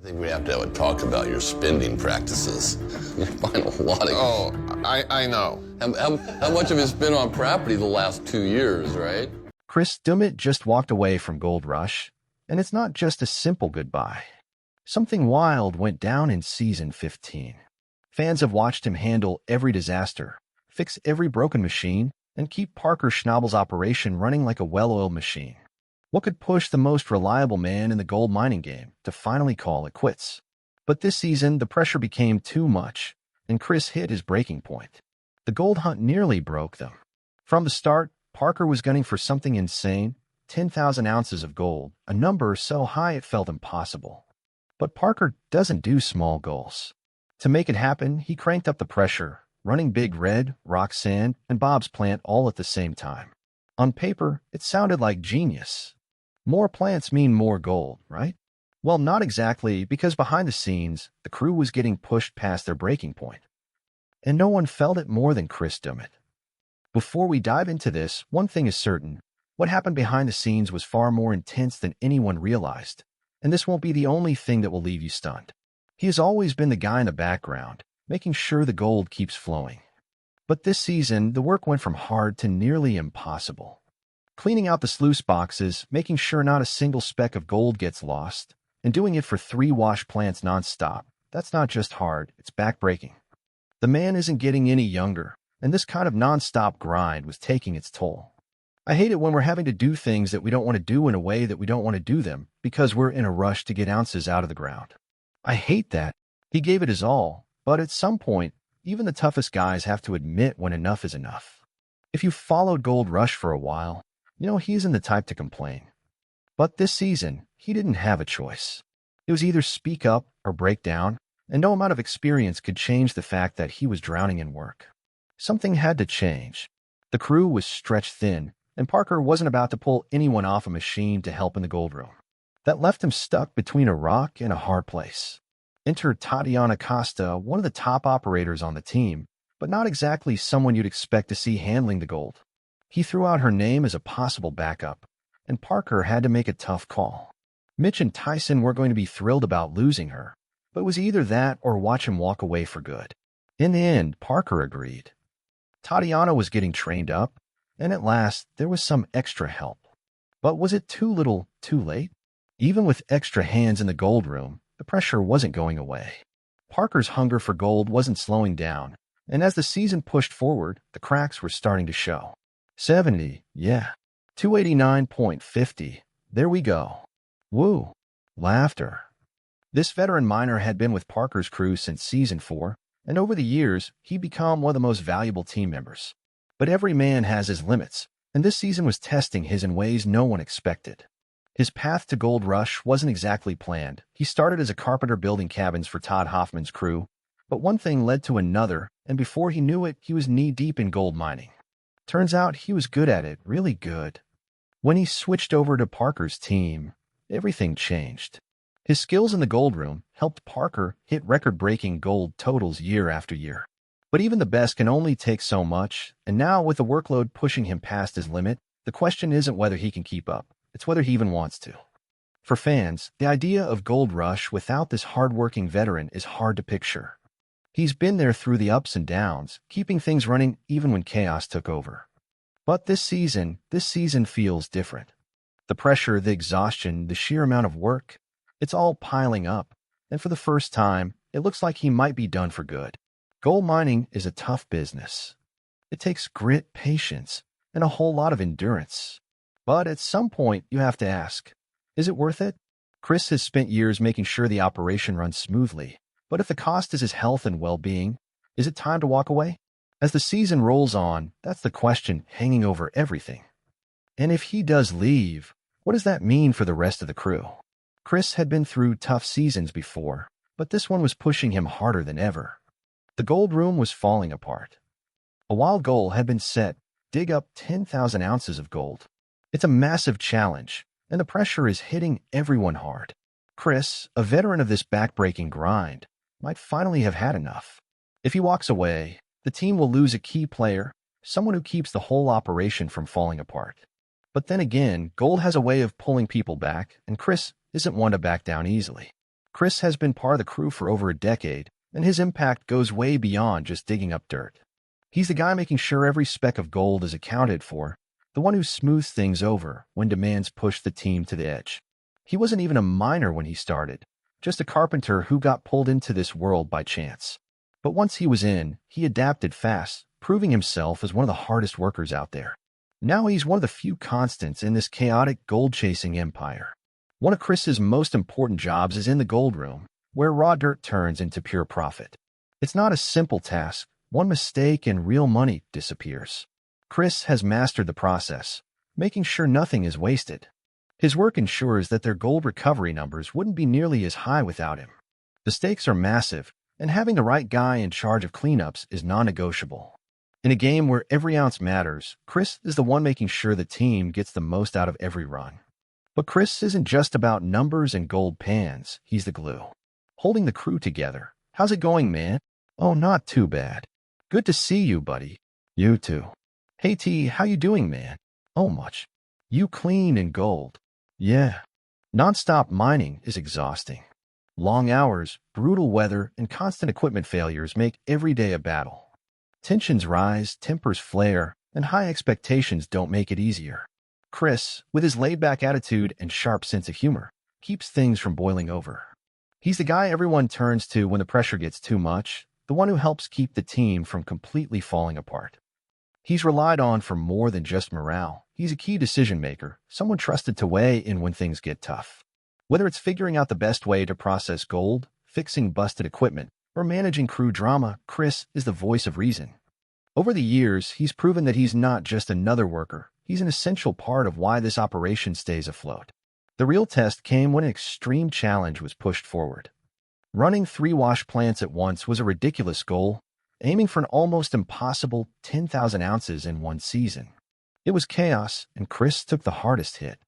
I think we have to have a talk about your spending practices. You find a lot of... Oh, I know. How much have you spent on property the last 2 years, right? Chris Doumit just walked away from Gold Rush, and it's not just a simple goodbye. Something wild went down in Season 15. Fans have watched him handle every disaster, fix every broken machine, and keep Parker Schnabel's operation running like a well-oiled machine. What could push the most reliable man in the gold mining game to finally call it quits? But this season, the pressure became too much, and Chris hit his breaking point. The gold hunt nearly broke them. From the start, Parker was gunning for something insane, 10,000 ounces of gold, a number so high it felt impossible. But Parker doesn't do small goals. To make it happen, he cranked up the pressure, running Big Red, Rock Sand, and Bob's plant all at the same time. On paper, it sounded like genius. More plants mean more gold, right? Well, not exactly, because behind the scenes, the crew was getting pushed past their breaking point. And no one felt it more than Chris Doumit. Before we dive into this, one thing is certain. What happened behind the scenes was far more intense than anyone realized. And this won't be the only thing that will leave you stunned. He has always been the guy in the background, making sure the gold keeps flowing. But this season, the work went from hard to nearly impossible. Cleaning out the sluice boxes, making sure not a single speck of gold gets lost, and doing it for 3 wash plants nonstop. That's not just hard, it's backbreaking. The man isn't getting any younger, and this kind of nonstop grind was taking its toll. I hate it when we're having to do things that we don't want to do in a way that we don't want to do them because we're in a rush to get ounces out of the ground. I hate that. He gave it his all, but at some point, even the toughest guys have to admit when enough is enough. If you followed Gold Rush for a while, you know he isn't the type to complain. But this season, he didn't have a choice. It was either speak up or break down, and no amount of experience could change the fact that he was drowning in work. Something had to change. The crew was stretched thin, and Parker wasn't about to pull anyone off a machine to help in the gold room. That left him stuck between a rock and a hard place. Enter Tatiana Costa, one of the top operators on the team, but not exactly someone you'd expect to see handling the gold. He threw out her name as a possible backup, and Parker had to make a tough call. Mitch and Tyson weren't going to be thrilled about losing her, but it was either that or watch him walk away for good. In the end, Parker agreed. Tatiana was getting trained up, and at last there was some extra help. But was it too little, too late? Even with extra hands in the gold room, the pressure wasn't going away. Parker's hunger for gold wasn't slowing down, and as the season pushed forward, the cracks were starting to show. 70, yeah. 289.50. There we go. Woo. Laughter. This veteran miner had been with Parker's crew since Season 4, and over the years, he'd become one of the most valuable team members. But every man has his limits, and this season was testing his in ways no one expected. His path to Gold Rush wasn't exactly planned. He started as a carpenter building cabins for Todd Hoffman's crew, but one thing led to another, and before he knew it, he was knee-deep in gold mining. Turns out he was good at it, really good. When he switched over to Parker's team, everything changed. His skills in the gold room helped Parker hit record-breaking gold totals year after year. But even the best can only take so much, and now with the workload pushing him past his limit, the question isn't whether he can keep up, it's whether he even wants to. For fans, the idea of Gold Rush without this hard-working veteran is hard to picture. He's been there through the ups and downs, keeping things running even when chaos took over. But this season feels different. The pressure, the exhaustion, the sheer amount of work, it's all piling up, and for the first time, it looks like he might be done for good. Gold mining is a tough business. It takes grit, patience, and a whole lot of endurance. But at some point, you have to ask, is it worth it? Chris has spent years making sure the operation runs smoothly, but if the cost is his health and well-being, is it time to walk away? As the season rolls on, that's the question hanging over everything. And if he does leave, what does that mean for the rest of the crew? Chris had been through tough seasons before, but this one was pushing him harder than ever. The gold room was falling apart. A wild goal had been set, dig up 10,000 ounces of gold. It's a massive challenge, and the pressure is hitting everyone hard. Chris, a veteran of this backbreaking grind, might finally have had enough. If he walks away, the team will lose a key player, someone who keeps the whole operation from falling apart. But then again, gold has a way of pulling people back, and Chris isn't one to back down easily. Chris has been part of the crew for over a decade, and his impact goes way beyond just digging up dirt. He's the guy making sure every speck of gold is accounted for, the one who smooths things over when demands push the team to the edge. He wasn't even a miner when he started, just a carpenter who got pulled into this world by chance. But once he was in, he adapted fast, proving himself as one of the hardest workers out there. Now he's one of the few constants in this chaotic gold-chasing empire. One of Chris's most important jobs is in the gold room, where raw dirt turns into pure profit. It's not a simple task. One mistake and real money disappears. Chris has mastered the process, making sure nothing is wasted. His work ensures that their gold recovery numbers wouldn't be nearly as high without him. The stakes are massive, and having the right guy in charge of cleanups is non-negotiable. In a game where every ounce matters, Chris is the one making sure the team gets the most out of every run. But Chris isn't just about numbers and gold pans, he's the glue. Holding the crew together. How's it going, man? Oh, not too bad. Good to see you, buddy. You too. Hey T, how you doing, man? Oh, much. You clean and gold. Yeah. Non-stop mining is exhausting. Long hours, brutal weather, and constant equipment failures make every day a battle. Tensions rise, tempers flare, and high expectations don't make it easier. Chris, with his laid-back attitude and sharp sense of humor, keeps things from boiling over. He's the guy everyone turns to when the pressure gets too much, the one who helps keep the team from completely falling apart. He's relied on for more than just morale. He's a key decision-maker, someone trusted to weigh in when things get tough. Whether it's figuring out the best way to process gold, fixing busted equipment, or managing crew drama, Chris is the voice of reason. Over the years, he's proven that he's not just another worker. He's an essential part of why this operation stays afloat. The real test came when an extreme challenge was pushed forward. Running 3 wash plants at once was a ridiculous goal, aiming for an almost impossible 10,000 ounces in one season. It was chaos, and Chris took the hardest hit.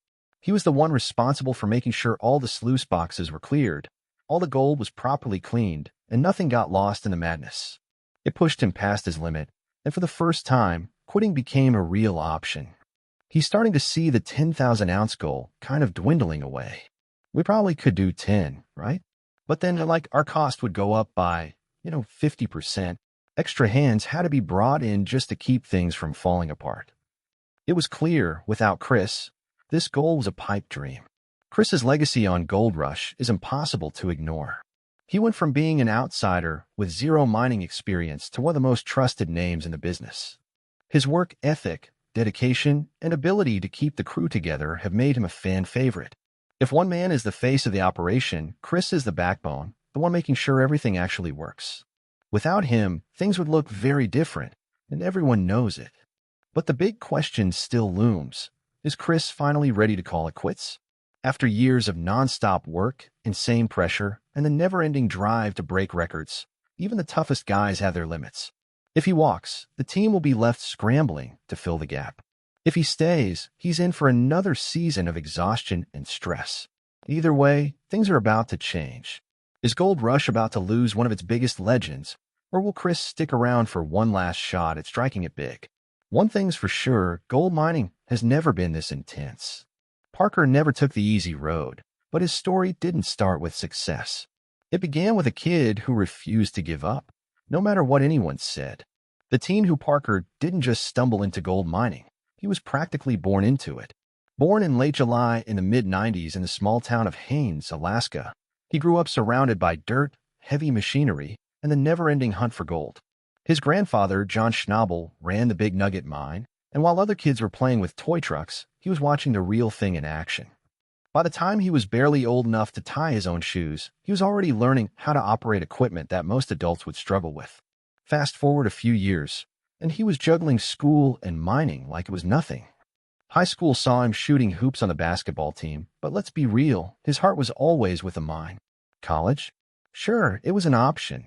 He was the one responsible for making sure all the sluice boxes were cleared, all the gold was properly cleaned, and nothing got lost in the madness. It pushed him past his limit, and for the first time, quitting became a real option. He's starting to see the 10,000-ounce goal kind of dwindling away. We probably could do 10, right? But then, our cost would go up by, 50%. Extra hands had to be brought in just to keep things from falling apart. It was clear, without Chris, this goal was a pipe dream. Chris's legacy on Gold Rush is impossible to ignore. He went from being an outsider with zero mining experience to one of the most trusted names in the business. His work ethic, dedication, and ability to keep the crew together have made him a fan favorite. If one man is the face of the operation, Chris is the backbone, the one making sure everything actually works. Without him, things would look very different, and everyone knows it. But the big question still looms. Is Chris finally ready to call it quits? After years of non-stop work, insane pressure, and the never-ending drive to break records, even the toughest guys have their limits. If he walks, the team will be left scrambling to fill the gap. If he stays, he's in for another season of exhaustion and stress. Either way, things are about to change. Is Gold Rush about to lose one of its biggest legends, or will Chris stick around for one last shot at striking it big? One thing's for sure, gold mining has never been this intense. Parker never took the easy road, but his story didn't start with success. It began with a kid who refused to give up, no matter what anyone said. The teen who Parker didn't just stumble into gold mining. He was practically born into it. Born in late July in the mid-90s in the small town of Haines, Alaska, he grew up surrounded by dirt, heavy machinery, and the never-ending hunt for gold. His grandfather, John Schnabel, ran the Big Nugget mine, and while other kids were playing with toy trucks, he was watching the real thing in action. By the time he was barely old enough to tie his own shoes, he was already learning how to operate equipment that most adults would struggle with. Fast forward a few years, and he was juggling school and mining like it was nothing. High school saw him shooting hoops on the basketball team, but let's be real, his heart was always with the mine. College? Sure, it was an option.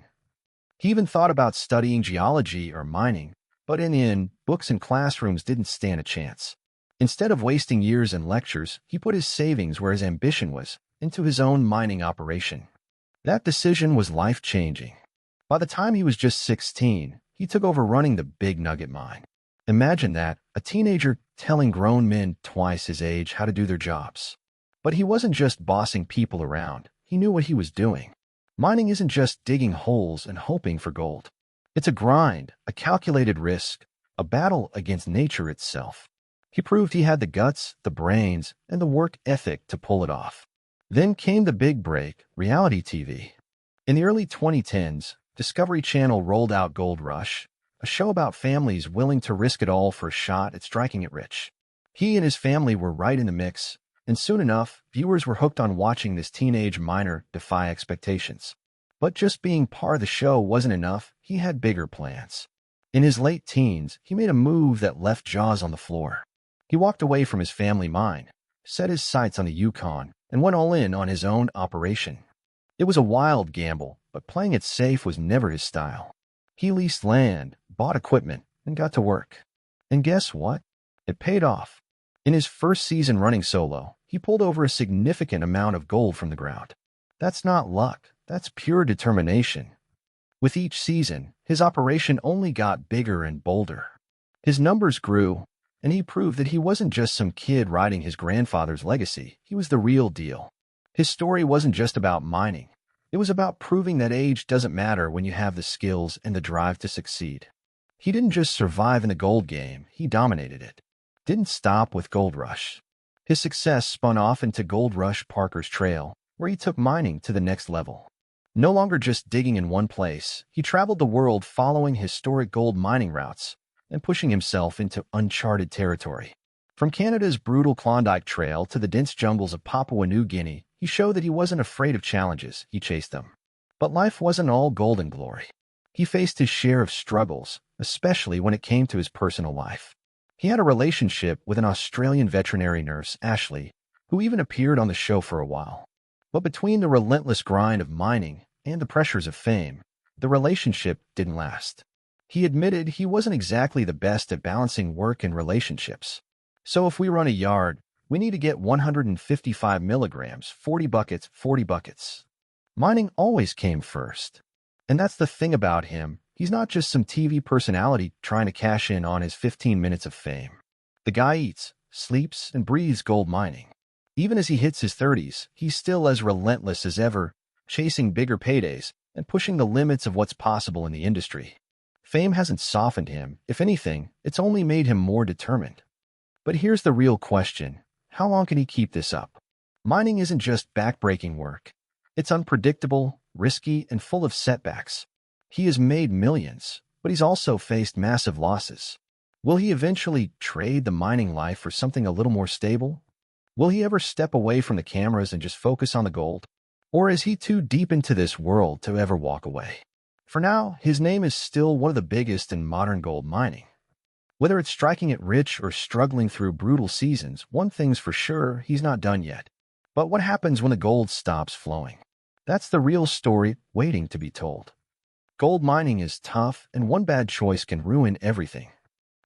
He even thought about studying geology or mining, but in the end, books and classrooms didn't stand a chance. Instead of wasting years in lectures, he put his savings where his ambition was, into his own mining operation. That decision was life-changing. By the time he was just 16, he took over running the Big Nugget mine. Imagine that, a teenager telling grown men twice his age how to do their jobs. But he wasn't just bossing people around. he knew what he was doing. Mining isn't just digging holes and hoping for gold. It's a grind, a calculated risk, a battle against nature itself. He proved he had the guts, the brains, and the work ethic to pull it off. Then came the big break, reality TV. In the early 2010s, Discovery Channel rolled out Gold Rush, a show about families willing to risk it all for a shot at striking it rich. He and his family were right in the mix, and soon enough, viewers were hooked on watching this teenage miner defy expectations. But just being part of the show wasn't enough. He had bigger plans. In his late teens, he made a move that left jaws on the floor. He walked away from his family mine, set his sights on the Yukon, and went all in on his own operation. It was a wild gamble, but playing it safe was never his style. He leased land, bought equipment, and got to work. And guess what? It paid off. In his first season running solo, he pulled over a significant amount of gold from the ground. That's not luck, that's pure determination. With each season, his operation only got bigger and bolder. His numbers grew, and he proved that he wasn't just some kid riding his grandfather's legacy. He was the real deal. His story wasn't just about mining. It was about proving that age doesn't matter when you have the skills and the drive to succeed. He didn't just survive in the gold game, he dominated it. Didn't stop with Gold Rush. His success spun off into Gold Rush Parker's Trail, where he took mining to the next level. No longer just digging in one place, he traveled the world following historic gold mining routes and pushing himself into uncharted territory. From Canada's brutal Klondike Trail to the dense jungles of Papua New Guinea, he showed that he wasn't afraid of challenges, he chased them. But life wasn't all golden glory. He faced his share of struggles, especially when it came to his personal life. He had a relationship with an Australian veterinary nurse, Ashley, who even appeared on the show for a while. But between the relentless grind of mining and the pressures of fame, the relationship didn't last. He admitted he wasn't exactly the best at balancing work and relationships. So if we run a yard, we need to get 155 milligrams, 40 buckets, 40 buckets. Mining always came first. And that's the thing about him. He's not just some TV personality trying to cash in on his 15 minutes of fame. The guy eats, sleeps, and breathes gold mining. Even as he hits his 30s, he's still as relentless as ever, chasing bigger paydays and pushing the limits of what's possible in the industry. Fame hasn't softened him. If anything, it's only made him more determined. But here's the real question. How long can he keep this up? Mining isn't just backbreaking work. It's unpredictable, risky, and full of setbacks. He has made millions, but he's also faced massive losses. Will he eventually trade the mining life for something a little more stable? Will he ever step away from the cameras and just focus on the gold? Or is he too deep into this world to ever walk away? For now, his name is still one of the biggest in modern gold mining. Whether it's striking it rich or struggling through brutal seasons, one thing's for sure, he's not done yet. But what happens when the gold stops flowing? That's the real story waiting to be told. Gold mining is tough, and one bad choice can ruin everything.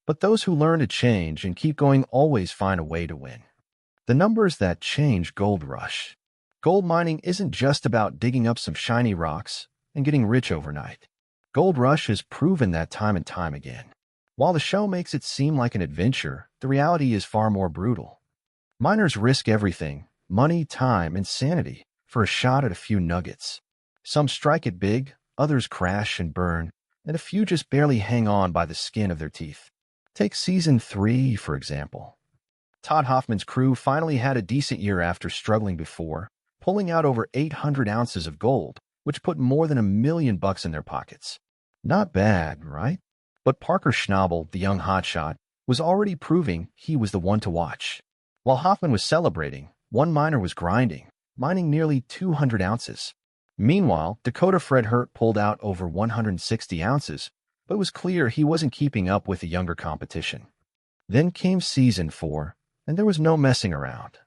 But those who learn to change and keep going always find a way to win. The numbers that change Gold Rush. Gold mining isn't just about digging up some shiny rocks and getting rich overnight. Gold Rush has proven that time and time again. While the show makes it seem like an adventure, the reality is far more brutal. Miners risk everything, money, time, and sanity, for a shot at a few nuggets. Some strike it big, others crash and burn, and a few just barely hang on by the skin of their teeth. Take Season 3, for example. Todd Hoffman's crew finally had a decent year after struggling before, pulling out over 800 ounces of gold, which put more than $1 million in their pockets. Not bad, right? But Parker Schnabel, the young hotshot, was already proving he was the one to watch. While Hoffman was celebrating, one miner was grinding, mining nearly 200 ounces. Meanwhile, Dakota Fred Hurt pulled out over 160 ounces, but it was clear he wasn't keeping up with the younger competition. Then came Season 4, and there was no messing around.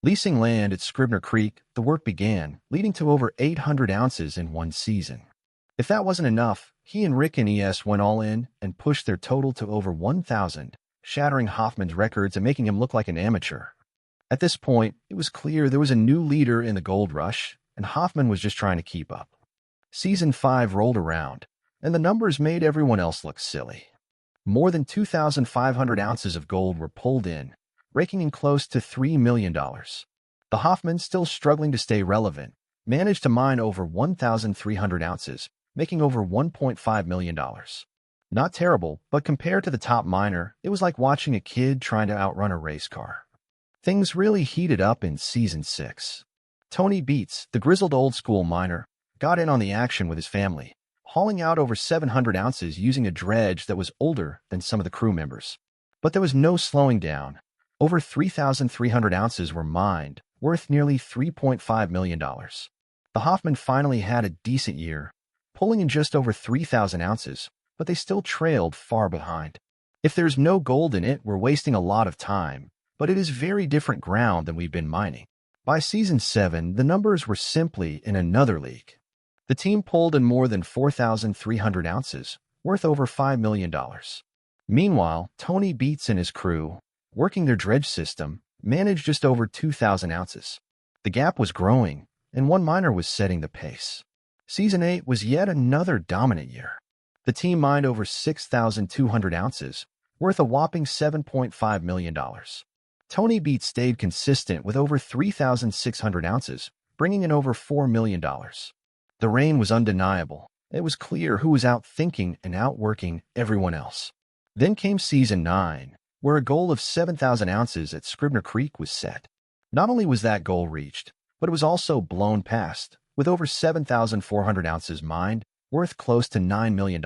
Leasing land at Scribner Creek, the work began, leading to over 800 ounces in one season. If that wasn't enough, he and Rick and ES went all in and pushed their total to over 1,000, shattering Hoffman's records and making him look like an amateur. At this point, it was clear there was a new leader in the gold rush, and Hoffman was just trying to keep up. Season 5 rolled around, and the numbers made everyone else look silly. More than 2,500 ounces of gold were pulled in, raking in close to $3 million. The Hoffmans, still struggling to stay relevant, managed to mine over 1,300 ounces, making over $1.5 million. Not terrible, but compared to the top miner, it was like watching a kid trying to outrun a race car. Things really heated up in Season 6. Tony Beats, the grizzled old-school miner, got in on the action with his family, hauling out over 700 ounces using a dredge that was older than some of the crew members. But there was no slowing down. Over 3,300 ounces were mined, worth nearly $3.5 million. The Hoffman finally had a decent year, pulling in just over 3,000 ounces, but they still trailed far behind. If there's no gold in it, we're wasting a lot of time, but it is very different ground than we've been mining. By Season 7, the numbers were simply in another league. The team pulled in more than 4,300 ounces, worth over $5 million. Meanwhile, Tony Beats and his crew, working their dredge system, managed just over 2,000 ounces. The gap was growing, and one miner was setting the pace. Season 8 was yet another dominant year. The team mined over 6,200 ounces, worth a whopping $7.5 million. Tony Beats stayed consistent with over 3,600 ounces, bringing in over $4 million. The reign was undeniable. It was clear who was outthinking and outworking everyone else. Then came Season 9, where a goal of 7,000 ounces at Scribner Creek was set. Not only was that goal reached, but it was also blown past, with over 7,400 ounces mined, worth close to $9 million.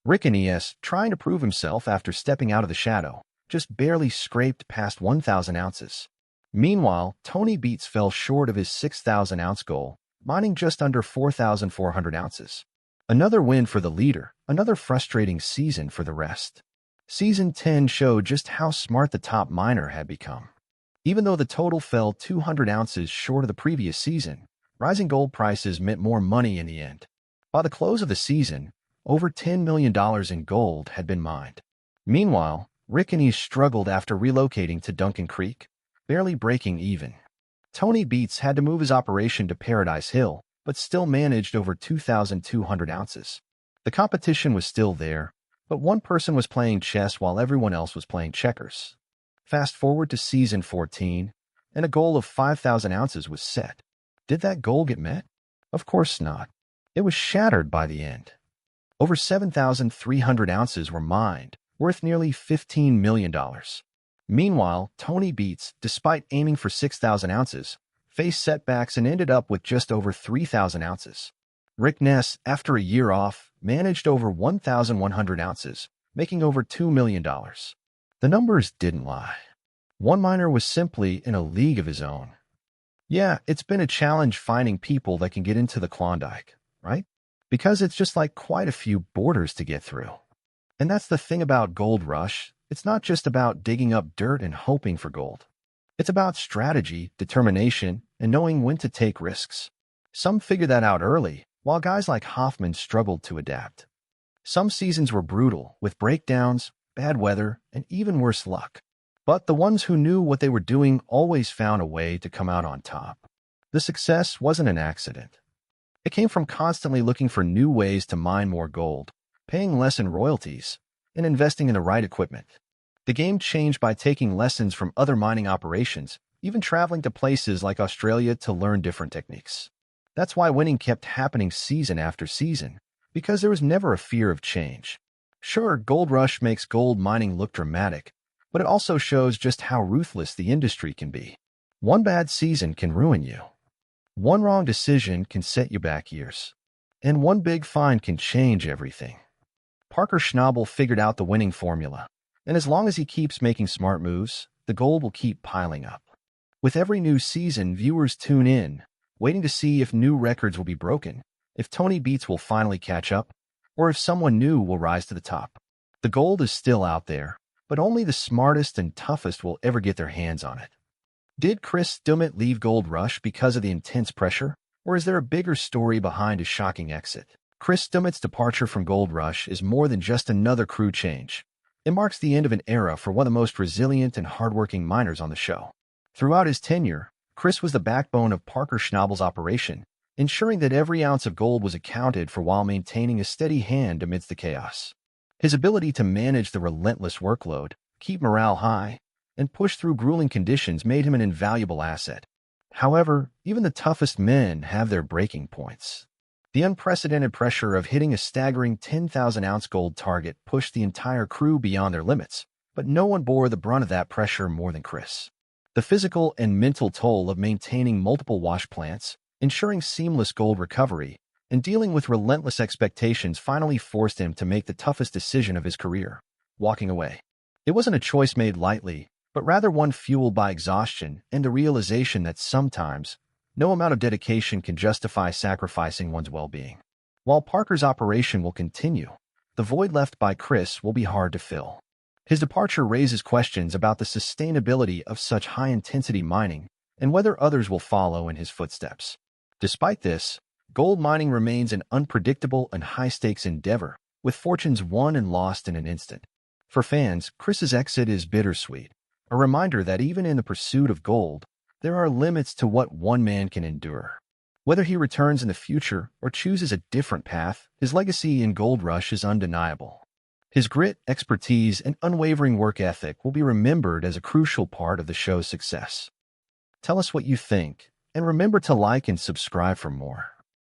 Rick and ES, trying to prove himself after stepping out of the shadow, just barely scraped past 1,000 ounces. Meanwhile, Tony Beats fell short of his 6,000-ounce goal, mining just under 4,400 ounces. Another win for the leader, another frustrating season for the rest. Season 10 showed just how smart the top miner had become. Even though the total fell 200 ounces short of the previous season, rising gold prices meant more money in the end. By the close of the season, over $10 million in gold had been mined. Meanwhile, Rick and he struggled after relocating to Duncan Creek, barely breaking even. Tony Beats had to move his operation to Paradise Hill, but still managed over 2,200 ounces. The competition was still there, but one person was playing chess while everyone else was playing checkers. Fast forward to Season 14, and a goal of 5,000 ounces was set. Did that goal get met? Of course not. It was shattered by the end. Over 7,300 ounces were mined, worth nearly $15 million. Meanwhile, Tony Beats, despite aiming for 6,000 ounces, faced setbacks and ended up with just over 3,000 ounces. Rick Ness, after a year off, managed over 1,100 ounces, making over $2 million. The numbers didn't lie. One miner was simply in a league of his own. Yeah, it's been a challenge finding people that can get into the Klondike, right? Because it's just like quite a few borders to get through. And that's the thing about Gold Rush. It's not just about digging up dirt and hoping for gold. It's about strategy, determination, and knowing when to take risks. Some figured that out early, while guys like Hoffman struggled to adapt. Some seasons were brutal, with breakdowns, bad weather, and even worse luck. But the ones who knew what they were doing always found a way to come out on top. The success wasn't an accident. It came from constantly looking for new ways to mine more gold, paying less in royalties, and investing in the right equipment. The game changed by taking lessons from other mining operations, even traveling to places like Australia to learn different techniques. That's why winning kept happening season after season, because there was never a fear of change. Sure, Gold Rush makes gold mining look dramatic, but it also shows just how ruthless the industry can be. One bad season can ruin you. One wrong decision can set you back years. And one big find can change everything. Parker Schnabel figured out the winning formula, and as long as he keeps making smart moves, the gold will keep piling up. With every new season, viewers tune in, waiting to see if new records will be broken, if Tony Beats will finally catch up, or if someone new will rise to the top. The gold is still out there, but only the smartest and toughest will ever get their hands on it. Did Chris Doumit leave Gold Rush because of the intense pressure, or is there a bigger story behind his shocking exit? Chris Doumit's departure from Gold Rush is more than just another crew change. It marks the end of an era for one of the most resilient and hardworking miners on the show. Throughout his tenure, Chris was the backbone of Parker Schnabel's operation, ensuring that every ounce of gold was accounted for while maintaining a steady hand amidst the chaos. His ability to manage the relentless workload, keep morale high, and push through grueling conditions made him an invaluable asset. However, even the toughest men have their breaking points. The unprecedented pressure of hitting a staggering 10,000-ounce gold target pushed the entire crew beyond their limits, but no one bore the brunt of that pressure more than Chris. The physical and mental toll of maintaining multiple wash plants, ensuring seamless gold recovery, and dealing with relentless expectations finally forced him to make the toughest decision of his career: walking away. It wasn't a choice made lightly, but rather one fueled by exhaustion and the realization that sometimes no amount of dedication can justify sacrificing one's well-being. While Parker's operation will continue, the void left by Chris will be hard to fill. His departure raises questions about the sustainability of such high-intensity mining and whether others will follow in his footsteps. Despite this, gold mining remains an unpredictable and high-stakes endeavor, with fortunes won and lost in an instant. For fans, Chris's exit is bittersweet, a reminder that even in the pursuit of gold, there are limits to what one man can endure. Whether he returns in the future or chooses a different path, his legacy in Gold Rush is undeniable. His grit, expertise, and unwavering work ethic will be remembered as a crucial part of the show's success. Tell us what you think, and remember to like and subscribe for more.